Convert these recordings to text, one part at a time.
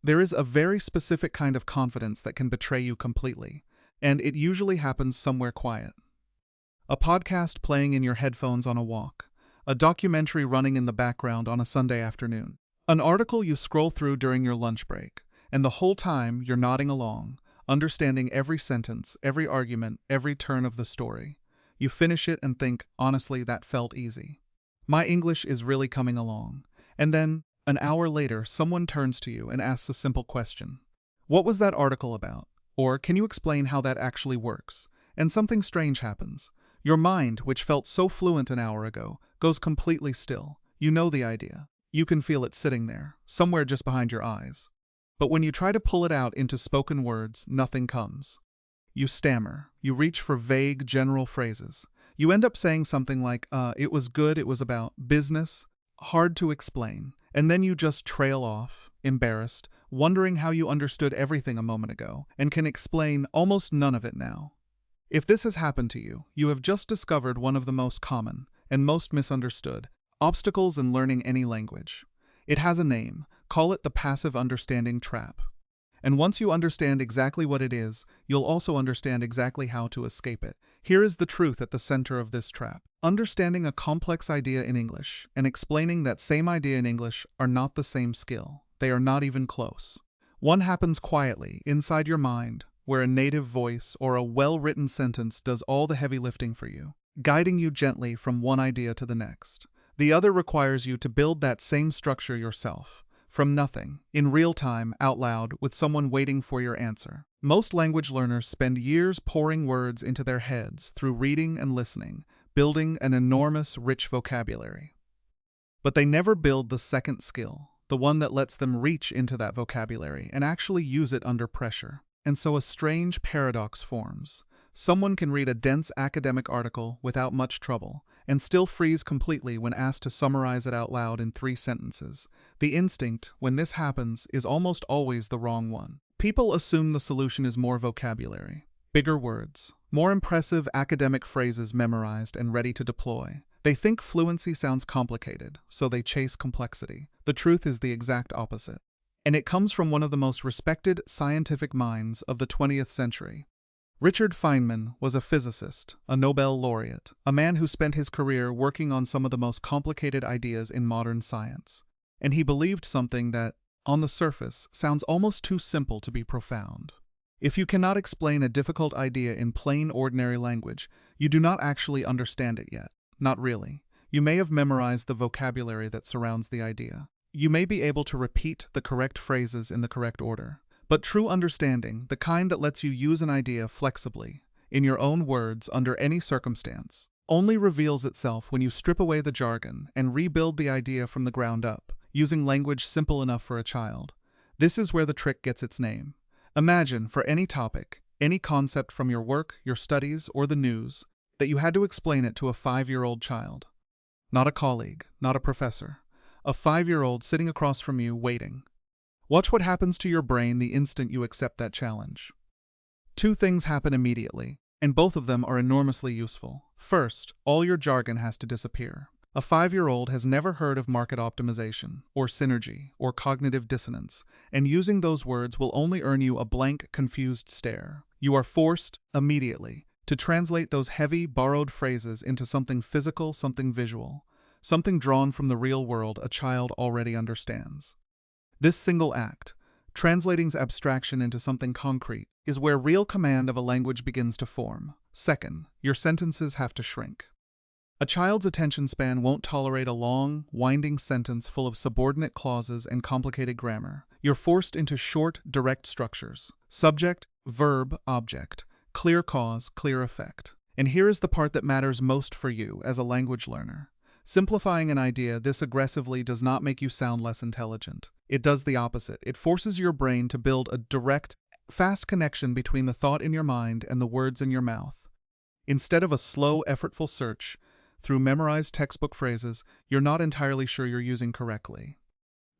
There is a very specific kind of confidence that can betray you completely, and it usually happens somewhere quiet. A podcast playing in your headphones on a walk, a documentary running in the background on a Sunday afternoon, an article you scroll through during your lunch break, and the whole time you're nodding along, understanding every sentence, every argument, every turn of the story. You finish it and think, honestly, that felt easy. My English is really coming along. And then, an hour later, someone turns to you and asks a simple question. What was that article about? Or, can you explain how that actually works? And something strange happens. Your mind, which felt so fluent an hour ago, goes completely still. You know the idea. You can feel it sitting there, somewhere just behind your eyes. But when you try to pull it out into spoken words, nothing comes. You stammer. You reach for vague, general phrases. You end up saying something like, it was good, it was about business, hard to explain. And then you just trail off, embarrassed, wondering how you understood everything a moment ago, and can explain almost none of it now. If this has happened to you, you have just discovered one of the most common, and most misunderstood, obstacles in learning any language. It has a name. Call it the passive understanding trap. And once you understand exactly what it is, you'll also understand exactly how to escape it. Here is the truth at the center of this trap. Understanding a complex idea in English and explaining that same idea in English are not the same skill. They are not even close. One happens quietly, inside your mind, where a native voice or a well-written sentence does all the heavy lifting for you, guiding you gently from one idea to the next. The other requires you to build that same structure yourself. From nothing, in real time, out loud, with someone waiting for your answer. Most language learners spend years pouring words into their heads through reading and listening, building an enormous, rich vocabulary. But they never build the second skill, the one that lets them reach into that vocabulary and actually use it under pressure. And so a strange paradox forms. Someone can read a dense academic article without much trouble, and still freeze completely when asked to summarize it out loud in 3 sentences. The instinct, when this happens, is almost always the wrong one. People assume the solution is more vocabulary, bigger words, more impressive academic phrases memorized and ready to deploy. They think fluency sounds complicated, so they chase complexity. The truth is the exact opposite. And it comes from one of the most respected scientific minds of the 20th century. Richard Feynman was a physicist, a Nobel laureate, a man who spent his career working on some of the most complicated ideas in modern science. And he believed something that, on the surface, sounds almost too simple to be profound. If you cannot explain a difficult idea in plain, ordinary language, you do not actually understand it yet. Not really. You may have memorized the vocabulary that surrounds the idea. You may be able to repeat the correct phrases in the correct order. But true understanding, the kind that lets you use an idea flexibly, in your own words, under any circumstance, only reveals itself when you strip away the jargon and rebuild the idea from the ground up, using language simple enough for a child. This is where the trick gets its name. Imagine, for any topic, any concept from your work, your studies, or the news, that you had to explain it to a 5-year-old child. Not a colleague, not a professor. A 5-year-old sitting across from you, waiting. Watch what happens to your brain the instant you accept that challenge. 2 things happen immediately, and both of them are enormously useful. First, all your jargon has to disappear. A 5-year-old has never heard of market optimization, or synergy, or cognitive dissonance, and using those words will only earn you a blank, confused stare. You are forced, immediately, to translate those heavy, borrowed phrases into something physical, something visual, something drawn from the real world a child already understands. This single act, translating abstraction into something concrete, is where real command of a language begins to form. Second, your sentences have to shrink. A child's attention span won't tolerate a long, winding sentence full of subordinate clauses and complicated grammar. You're forced into short, direct structures. Subject, verb, object. Clear cause, clear effect. And here is the part that matters most for you as a language learner. Simplifying an idea this aggressively does not make you sound less intelligent. It does the opposite. It forces your brain to build a direct, fast connection between the thought in your mind and the words in your mouth. Instead of a slow, effortful search through memorized textbook phrases you're not entirely sure you're using correctly.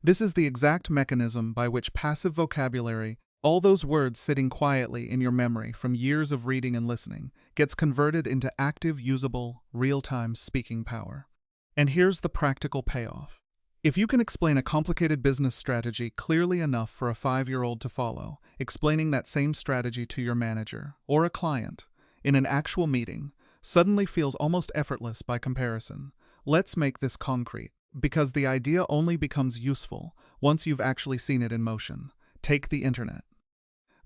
This is the exact mechanism by which passive vocabulary, all those words sitting quietly in your memory from years of reading and listening, gets converted into active, usable, real-time speaking power. And here's the practical payoff. If you can explain a complicated business strategy clearly enough for a 5-year-old to follow, explaining that same strategy to your manager or a client in an actual meeting suddenly feels almost effortless by comparison. Let's make this concrete, because the idea only becomes useful once you've actually seen it in motion. Take the internet.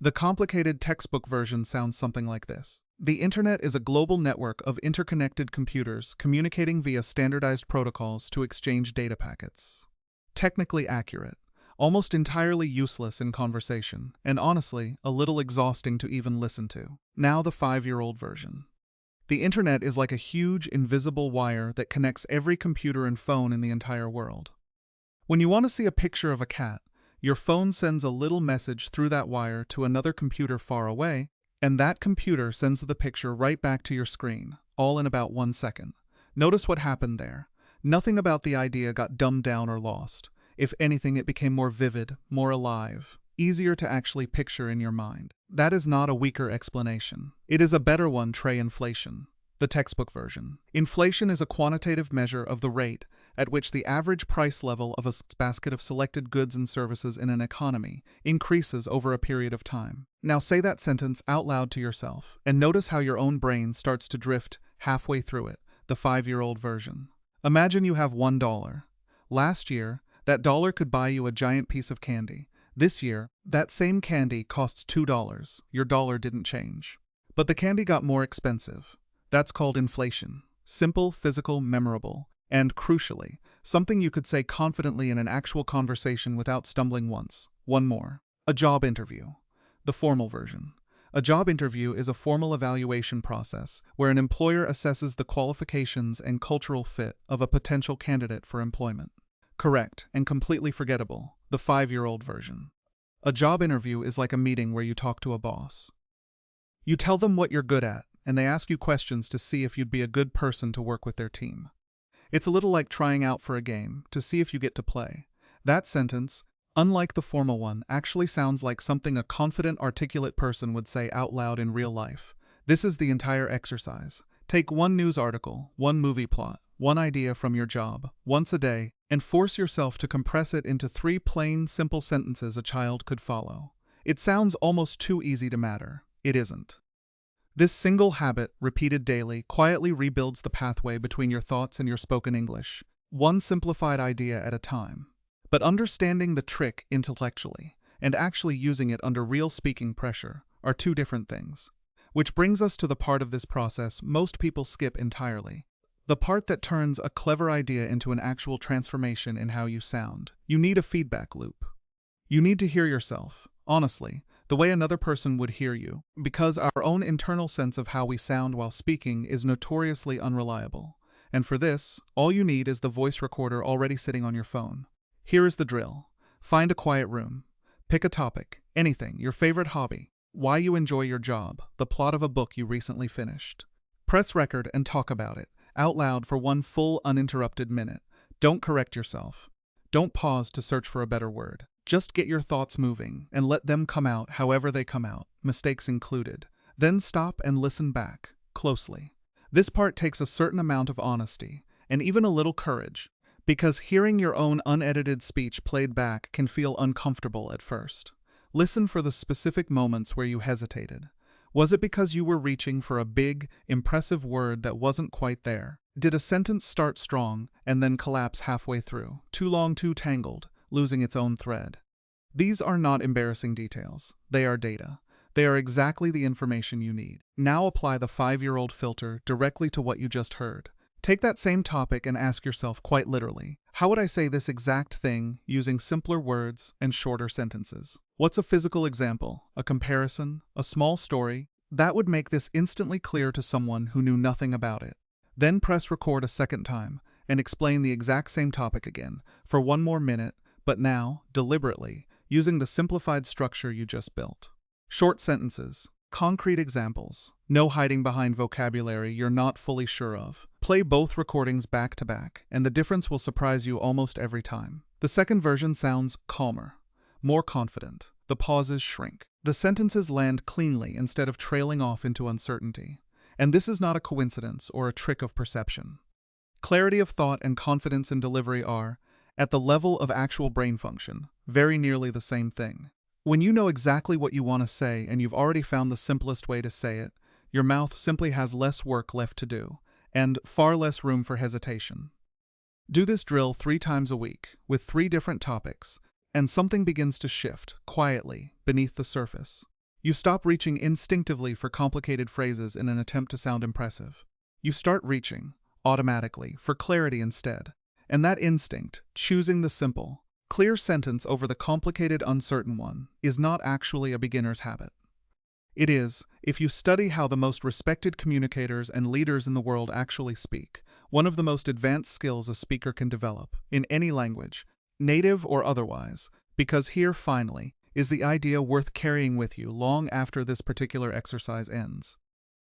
The complicated textbook version sounds something like this. The internet is a global network of interconnected computers communicating via standardized protocols to exchange data packets. Technically accurate, almost entirely useless in conversation, and honestly, a little exhausting to even listen to. Now the 5-year-old version. The internet is like a huge, invisible wire that connects every computer and phone in the entire world. When you want to see a picture of a cat, your phone sends a little message through that wire to another computer far away, and that computer sends the picture right back to your screen, all in about 1 second. Notice what happened there. Nothing about the idea got dumbed down or lost. If anything, it became more vivid, more alive, easier to actually picture in your mind. That is not a weaker explanation. It is a better one. Inflation. The textbook version. Inflation is a quantitative measure of the rate at which the average price level of a basket of selected goods and services in an economy increases over a period of time. Now say that sentence out loud to yourself, and notice how your own brain starts to drift halfway through it, the 5-year-old version. Imagine you have $1. Last year, that dollar could buy you a giant piece of candy. This year, that same candy costs $2. Your dollar didn't change. But the candy got more expensive. That's called inflation. Simple, physical, memorable, and crucially, something you could say confidently in an actual conversation without stumbling once. One more. A job interview. The formal version. A job interview is a formal evaluation process where an employer assesses the qualifications and cultural fit of a potential candidate for employment. Correct and completely forgettable. The 5-year-old version. A job interview is like a meeting where you talk to a boss. You tell them what you're good at, and they ask you questions to see if you'd be a good person to work with their team. It's a little like trying out for a game to see if you get to play. That sentence, unlike the formal one, actually sounds like something a confident, articulate person would say out loud in real life. This is the entire exercise. Take one news article, one movie plot, one idea from your job, once a day, and force yourself to compress it into 3 plain, simple sentences a child could follow. It sounds almost too easy to matter. It isn't. This single habit, repeated daily, quietly rebuilds the pathway between your thoughts and your spoken English, one simplified idea at a time. But understanding the trick intellectually and actually using it under real speaking pressure are 2 different things. Which brings us to the part of this process most people skip entirely. The part that turns a clever idea into an actual transformation in how you sound. You need a feedback loop. You need to hear yourself, honestly, the way another person would hear you, because our own internal sense of how we sound while speaking is notoriously unreliable. And for this, all you need is the voice recorder already sitting on your phone. Here is the drill. Find a quiet room. Pick a topic, anything, your favorite hobby, why you enjoy your job, the plot of a book you recently finished. Press record and talk about it, out loud for 1 full, uninterrupted minute. Don't correct yourself. Don't pause to search for a better word. Just get your thoughts moving and let them come out however they come out, mistakes included. Then stop and listen back, closely. This part takes a certain amount of honesty, and even a little courage, because hearing your own unedited speech played back can feel uncomfortable at first. Listen for the specific moments where you hesitated. Was it because you were reaching for a big, impressive word that wasn't quite there? Did a sentence start strong and then collapse halfway through, too long, too tangled, losing its own thread? These are not embarrassing details. They are data. They are exactly the information you need. Now apply the 5-year-old filter directly to what you just heard. Take that same topic and ask yourself quite literally, how would I say this exact thing using simpler words and shorter sentences? What's a physical example, a comparison, a small story? That would make this instantly clear to someone who knew nothing about it. Then press record a second time and explain the exact same topic again for 1 more minute, but now, deliberately, using the simplified structure you just built. Short sentences, concrete examples, no hiding behind vocabulary you're not fully sure of. Play both recordings back to back, and the difference will surprise you almost every time. The second version sounds calmer, more confident. The pauses shrink. The sentences land cleanly instead of trailing off into uncertainty. And this is not a coincidence or a trick of perception. Clarity of thought and confidence in delivery are, At the level of actual brain function, very nearly the same thing. When you know exactly what you want to say and you've already found the simplest way to say it, your mouth simply has less work left to do, and far less room for hesitation. Do this drill 3 times a week, with 3 different topics, and something begins to shift, quietly, beneath the surface. You stop reaching instinctively for complicated phrases in an attempt to sound impressive. You start reaching, automatically, for clarity instead. And that instinct, choosing the simple, clear sentence over the complicated, uncertain one, is not actually a beginner's habit. It is, if you study how the most respected communicators and leaders in the world actually speak, one of the most advanced skills a speaker can develop, in any language, native or otherwise, because here, finally, is the idea worth carrying with you long after this particular exercise ends.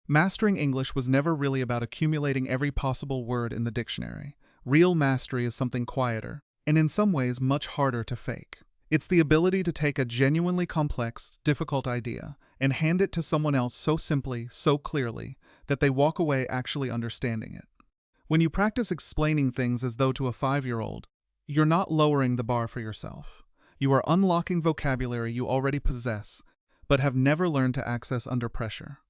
Mastering English was never really about accumulating every possible word in the dictionary. Real mastery is something quieter, and in some ways much harder to fake. It's the ability to take a genuinely complex, difficult idea and hand it to someone else so simply, so clearly, that they walk away actually understanding it. When you practice explaining things as though to a 5-year-old, you're not lowering the bar for yourself. You are unlocking vocabulary you already possess, but have never learned to access under pressure.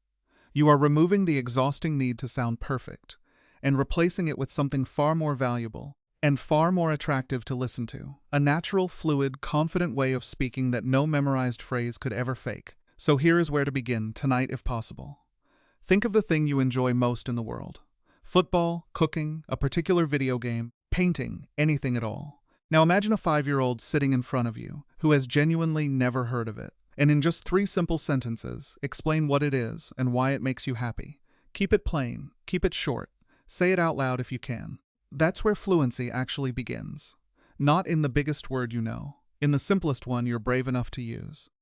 You are removing the exhausting need to sound perfect, and replacing it with something far more valuable and far more attractive to listen to. A natural, fluid, confident way of speaking that no memorized phrase could ever fake. So here is where to begin, tonight if possible. Think of the thing you enjoy most in the world. Football, cooking, a particular video game, painting, anything at all. Now imagine a 5-year-old sitting in front of you who has genuinely never heard of it. And in just 3 simple sentences, explain what it is and why it makes you happy. Keep it plain, keep it short. Say it out loud if you can. That's where fluency actually begins. Not in the biggest word you know, in the simplest one you're brave enough to use.